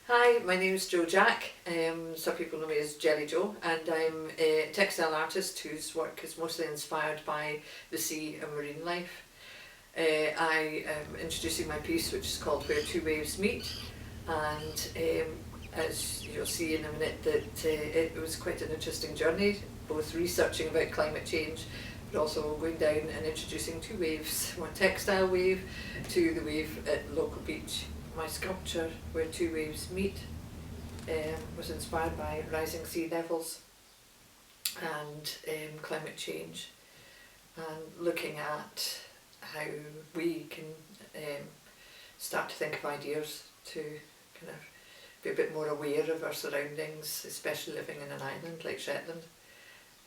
Hi, my name is Jo Jack. Some people know me as jellyjo, and I'm a textile artist whose work is mostly inspired by the sea and marine life. I am introducing my piece, which is called Where Two Waves Meet, and as you'll see in a minute, that it was quite an interesting journey, both researching about climate change but also going down and introducing two waves, one textile wave to the wave at the local beach. My sculpture, Where Two Waves Meet, was inspired by rising sea levels and climate change, and looking at how we can start to think of ideas to kind of be a bit more aware of our surroundings, especially living in an island like Shetland,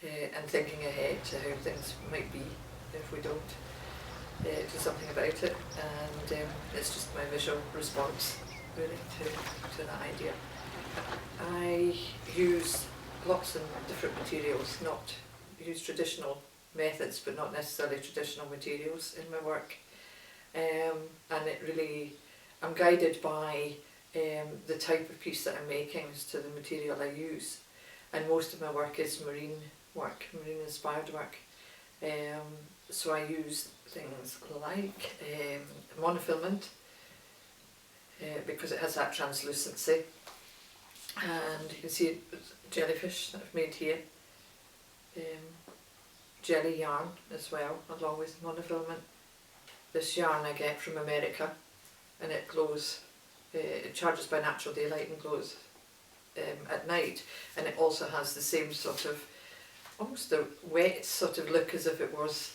and thinking ahead to how things might be if we don't do something about it. And it's just my visual response really to that idea. I use lots of different materials, not use traditional methods but not necessarily traditional materials in my work, and it really, I'm guided by the type of piece that I'm making as to the material I use, and most of my work is marine inspired work. So I use things like monofilament because it has that translucency, and you can see jellyfish that I've made here, jelly yarn as well along with monofilament. This yarn I get from America, and it glows, it charges by natural daylight and glows at night, and it also has the same sort of almost a wet sort of look as if it was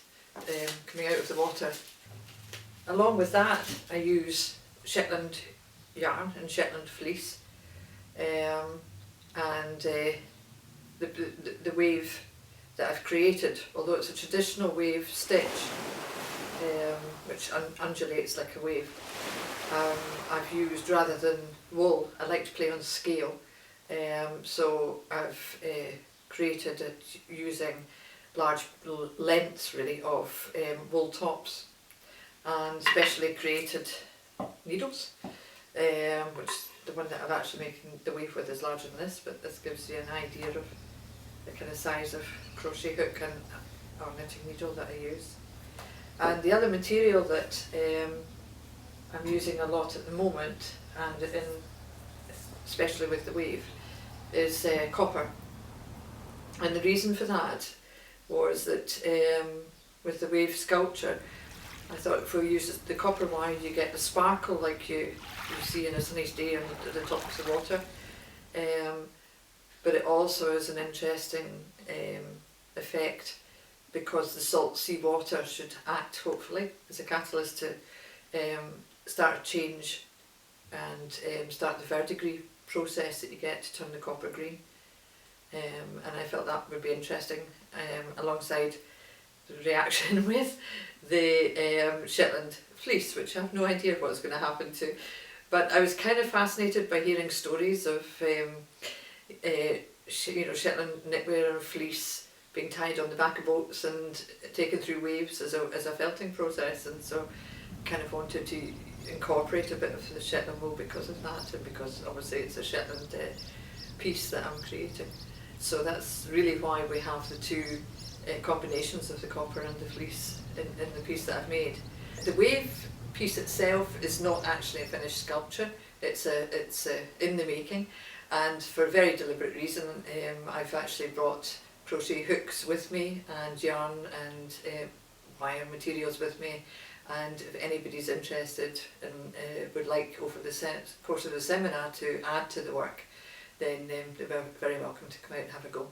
coming out of the water. Along with that I use Shetland yarn and Shetland fleece, and the wave that I've created, although it's a traditional wave stitch which undulates like a wave, I've used, rather than wool, I like to play on scale, so I've created it using large lengths really of wool tops, and specially created needles, which the one that I'm actually making the wave with is larger than this, but this gives you an idea of the kind of size of crochet hook and or knitting needle that I use. And the other material that I'm using a lot at the moment, and especially with the wave, is copper. And the reason for that was that with the wave sculpture, I thought if we use the copper wire, you get the sparkle like you see in a sunny day on the tops of water, but it also is an interesting effect because the salt sea water should act, hopefully, as a catalyst to start a change and start the verdigris process that you get to turn the copper green. And I felt that would be interesting, alongside the reaction with the Shetland fleece, which I have no idea what's going to happen to. But I was kind of fascinated by hearing stories of Shetland knitwear and fleece being tied on the back of boats and taken through waves as a felting process, and so kind of wanted to incorporate a bit of the Shetland wool because of that, and because obviously it's a Shetland piece that I'm creating. So that's really why we have the two combinations of the copper and the fleece in the piece that I've made. The wave piece itself is not actually a finished sculpture, it's in the making, and for a very deliberate reason I've actually brought crochet hooks with me and yarn and wire materials with me, and if anybody's interested and would like over the course of the seminar to add to the work, then they're very welcome to come out and have a go.